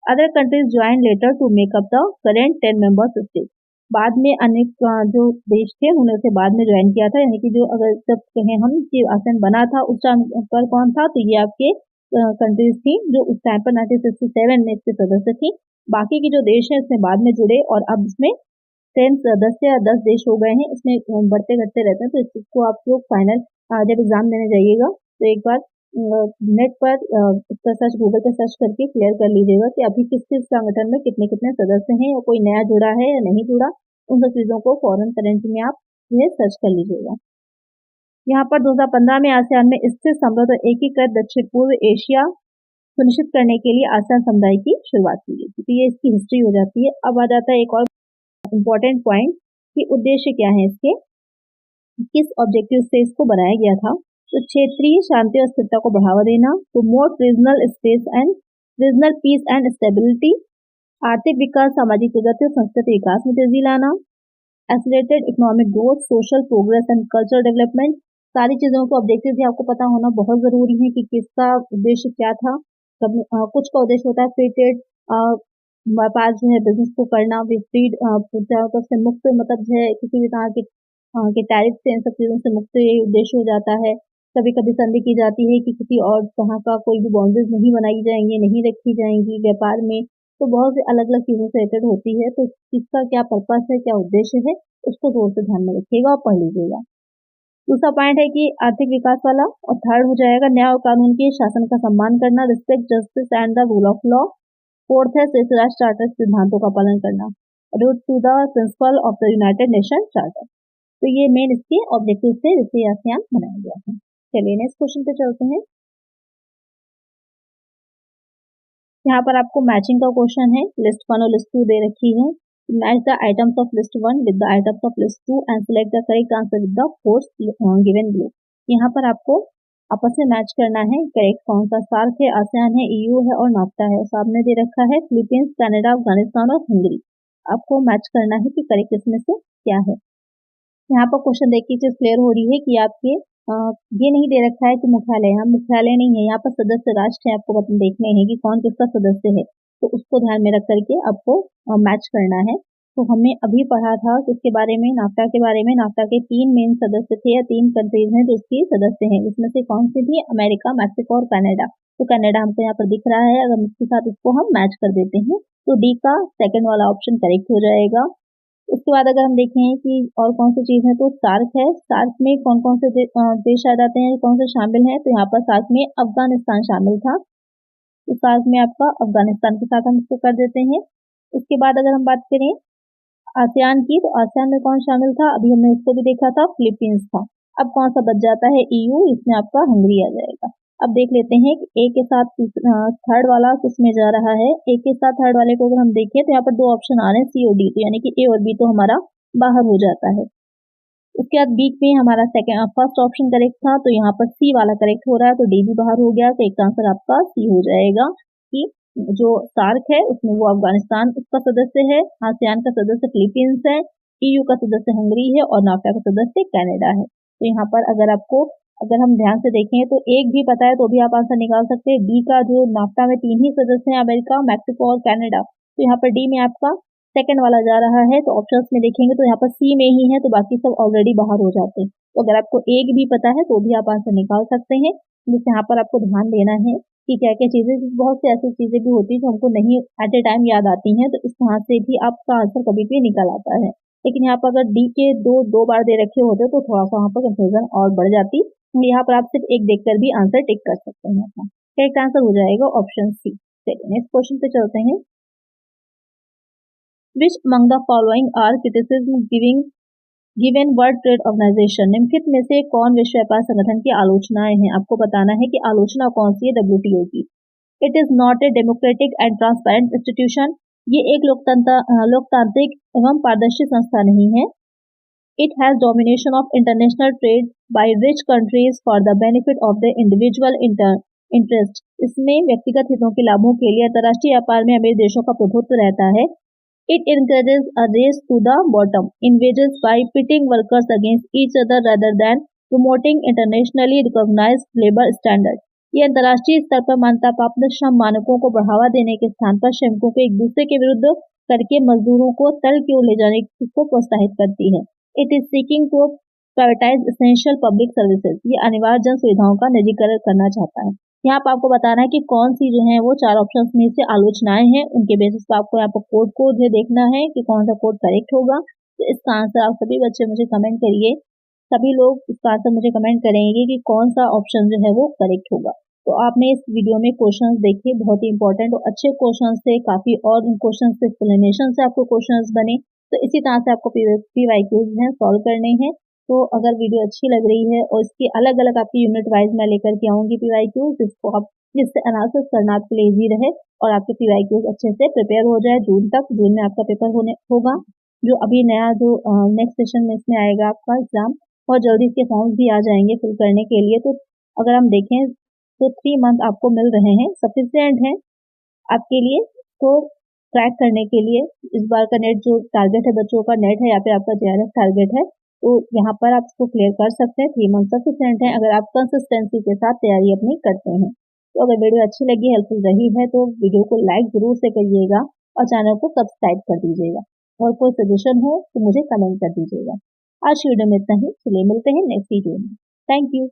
Other countries join later to make up the current 10 members state. बाद में अनेक जो देश थे उन्होंने उसे बाद में ज्वाइन किया था। यानी कि जो अगर जब कहें हम कि आसियान बना था उस टाइम पर कौन था, तो ये आपके कंट्रीज थी जो उस टाइम पर 1967 में इसके सदस्य थी। बाकी के जो देश हैं इसमें बाद में जुड़े और अब इसमें 10 सदस्य या 10 देश हो गए हैं। इसमें बढ़ते घटते रहते हैं। तो इस चीज को आप लोग फाइनल जब एग्जाम देने जाइएगा तो एक बार नेट पर इसका सर्च, गूगल पर सर्च करके क्लियर कर लीजिएगा कि अभी किस किस संगठन में कितने कितने सदस्य हैं, या कोई नया जुड़ा है या नहीं जुड़ा। उन सब चीजों को फॉरेन करेंट में आप यह सर्च कर लीजिएगा। यहाँ पर 2015 में आसियान में स्थिर समृद्ध और एकीकृत दक्षिण पूर्व एशिया सुनिश्चित करने के लिए आसियान समुदाय की शुरुआत की गई थी। तो ये इसकी हिस्ट्री हो जाती है। अब आ जाता है एक और इम्पोर्टेंट पॉइंट कि उद्देश्य क्या है इसके, किस ऑब्जेक्टिव से इसको बनाया गया था। तो क्षेत्रीय शांति और स्थिरता को बढ़ावा देना, promote regional space and regional piece and stability, आर्थिक विकास, सामाजिक प्रगति और संस्कृति विकास में तेजी लाना, accelerated economic growth, social progress and cultural development. सारी चीजों के ऑब्जेक्टिव भी आपको पता होना बहुत जरूरी है कि किसका उद्देश्य क्या था। कुछ का उद्देश्य होता है फ्री ट्रेड व्यापार जो है बिजनेस को करना विद फ्रीड, चारों तरफ से मुक्त, मतलब जो है किसी भी तरह के टैरिफ से, इन सब चीज़ों से मुक्त ये उद्देश्य हो जाता है। कभी कभी संधि की जाती है कि किसी और तरह का कोई भी बाउंड्रीज नहीं बनाई जाएंगी, नहीं रखी जाएंगी व्यापार में। तो बहुत से अलग अलग चीज़ों से रिलेटेड होती है, तो इसका क्या पर्पस है, क्या उद्देश्य है, उसको जोर से ध्यान में रखिएगा और पढ़ लीजिएगा। दूसरा पॉइंट है कि आर्थिक विकास वाला, और थर्ड हो जाएगा न्याय और कानून के शासन का सम्मान करना, respect justice and the rule of law. Fourth है संयुक्त राष्ट्र चार्टर सिद्धांतों का पालन करना, root to the principle of the United Nation charter. तो ये मेन इसके ऑब्जेक्टिव थे जिससे आसियान बनाया गया था। चलिए नेक्स्ट क्वेश्चन पे चलते हैं। यहाँ पर आपको मैचिंग का क्वेश्चन है, लिस्ट 1 और लिस्ट 2 दे रखी है। Match the items of list 1 with the items of list 2 and select the correct answer with the force given below. यहाँ पर आपको आपस में मैच करना है करेक्ट कौन सा। सार्क है, आसियान है, ईयू है और नाफ्टा है। सामने दे रखा है फिलीपींस, कनाडा, अफगानिस्तान और हंगरी। आपको मैच करना है कि करेक्ट इसमें से क्या है। यहाँ पर क्वेश्चन देख के चीज क्लियर हो रही है कि आपके ये नहीं दे रखा है कि मुख्यालय, यहाँ मुख्यालय नहीं है, यहाँ पर सदस्य राष्ट्र है, आपको देखने हैं कि कौन किसका सदस्य है, तो उसको ध्यान में रख करके आपको मैच करना है। तो हमने अभी पढ़ा था किसके बारे में, नाफ्टा के बारे में। नाफ्टा के 3 मेन सदस्य थे या 3 कंट्रीज हैं जो उसकी सदस्य हैं, इसमें से कौन सी थी, अमेरिका, मैक्सिको और कनाडा। तो कनाडा हमको यहाँ पर दिख रहा है, अगर इसके साथ इसको हम मैच कर देते हैं तो डी का सेकंड वाला ऑप्शन करेक्ट हो जाएगा। उसके बाद अगर हम देखें कि और कौन सी चीज है, तो सार्क है। सार्क में कौन कौन से देश आ जाते हैं, कौन से शामिल हैं, तो यहाँ पर सार्क में अफगानिस्तान शामिल था, तो सार्क में आपका अफगानिस्तान के साथ हम इसको कर देते हैं। उसके बाद अगर हम बात करें आसियान की, तो आसियान में कौन शामिल था, अभी हमने उसको भी देखा था, फिलीपींस था। अब कौन सा बच जाता है, ईयू, इसमें आपका हंगरी आ जाएगा। अब देख लेते हैं कि ए के साथ थर्ड वाला किस में जा रहा है। ए के साथ थर्ड वाले को अगर हम देखें तो यहाँ पर 2 ऑप्शन आ रहे हैं, सी और डी, तो यानी कि ए और बी तो हमारा बाहर हो जाता है। उसके बाद बी में हमारा फर्स्ट ऑप्शन करेक्ट था, तो यहाँ पर सी वाला करेक्ट हो रहा है, तो डी भी बाहर हो गया, तो एक आंसर आपका सी हो जाएगा कि जो सार्क है उसमें वो अफगानिस्तान उसका सदस्य है, आसियान का सदस्य फिलीपींस है, ईयू का सदस्य हंगरी है और नाफ्टा का सदस्य कनाडा है। तो यहाँ पर अगर हम ध्यान से देखें तो एक भी पता है तो भी आप आंसर निकाल सकते हैं। बी का जो नाफ्टा में 3 ही सदस्य हैं, अमेरिका, मैक्सिको और कनाडा, तो यहाँ पर डी में आपका सेकंड वाला जा रहा है। तो ऑप्शंस में देखेंगे तो यहाँ पर सी में ही है, तो बाकी सब ऑलरेडी बाहर हो जाते हैं। तो अगर आपको एक भी पता है तो भी आप आंसर निकाल सकते हैं। जिससे यहाँ पर आपको ध्यान देना है कि क्या क्या चीजें, बहुत सी ऐसी चीजें भी होती है जो हमको नहीं एट ए टाइम याद आती हैं, तो इस तरह से भी आपका आंसर कभी भी निकल आता है। लेकिन यहाँ पर अगर डी के दो बार दे रखे होते तो थोड़ा सा वहाँ पर कंफ्यूजन और बढ़ जाती। यहाँ पर आप सिर्फ एक देखकर भी आंसर टिक कर सकते हैं अपना। करेक्ट आंसर हो जाएगा ऑप्शन सी। चलिए नेक्स्ट क्वेश्चन पे चलते हैं। Which among the following are criticism given world trade organisation. निम्नलिखित में से कौन विश्व व्यापार संगठन की आलोचनाएं हैं। आपको बताना है कि आलोचना कौन सी है डब्ल्यूटीओ की। It is not a democratic and transparent institution. ये एक लोकतांत्रिक एवं पारदर्शी संस्था नहीं है। It has domination of international trade by rich countries for the benefit of the individual interest. इसमें व्यक्तिगत हितों के लाभों के लिए अंतर्राष्ट्रीय व्यापार में अमीर देशों का प्रभुत्व रहता है। It encourages a race to the bottom in wages by pitting workers against each other rather than promoting internationally recognized labor standards. ये अंतर्राष्ट्रीय स्तर पर मान्यता प्राप्त श्रम मानकों को बढ़ावा देने के स्थान पर श्रमिकों को एक दूसरे के विरुद्ध करके मजदूरों को तल की ओर ले जाने को प्रोत्साहित करती है। It is seeking to privatize essential public services. ये अनिवार्य जन सुविधाओं का निजीकरण करना चाहता है। यहाँ पर आपको बताना है कि कौन सी जो है वो 4 ऑप्शंस में से आलोचनाएं हैं, उनके बेसिस पर आपको यहाँ पर कोड को जो देखना है कि कौन सा कोड करेक्ट होगा। तो इसका आंसर आप सभी बच्चे मुझे कमेंट करिए, सभी लोग इसका आंसर मुझे कमेंट करेंगे कि कौन सा ऑप्शन जो है वो करेक्ट होगा। तो आपने इस वीडियो में क्वेश्चंस देखे, बहुत ही इंपॉर्टेंट और अच्छे क्वेश्चंस थे, काफी और इन क्वेश्चन से एक्सप्लेनेशन से आपको क्वेश्चंस बने। तो इसी तरह से आपको PYQs हैं सॉल्व करने हैं। तो अगर वीडियो अच्छी लग रही है और इसकी अलग अलग आपकी यूनिट वाइज मैं लेकर के आऊंगी PYQs, जिससे एनालिसिस करना आपके लिए इजी रहे और आपके PYQs अच्छे से प्रिपेयर हो जाए जून तक। जून में आपका पेपर होगा, जो अभी नया जो नेक्स्ट सेशन में इसमें आएगा आपका एग्जाम, और जल्दी इसके फॉर्म्स भी आ जाएंगे फिल करने के लिए। तो अगर हम देखें तो 3 मंथ आपको मिल रहे हैं, सफिशिएंट है आपके लिए। तो ट्रैक करने के लिए इस बार का नेट जो टारगेट है बच्चों का नेट है या फिर आपका JRF टारगेट है, तो यहाँ पर आप इसको क्लियर कर सकते हैं। 3 मंथ सफिशिएंट है अगर आप कंसिस्टेंसी के साथ तैयारी अपनी करते हैं। तो अगर वीडियो अच्छी लगी, हेल्पफुल रही है, तो वीडियो को लाइक जरूर से करिएगा और चैनल को सब्सक्राइब कर दीजिएगा। और कोई सजेशन हो तो मुझे कमेंट कर दीजिएगा। आज की वीडियो में इतना ही। चलिए मिलते हैं नेक्स्ट वीडियो में। Thank you.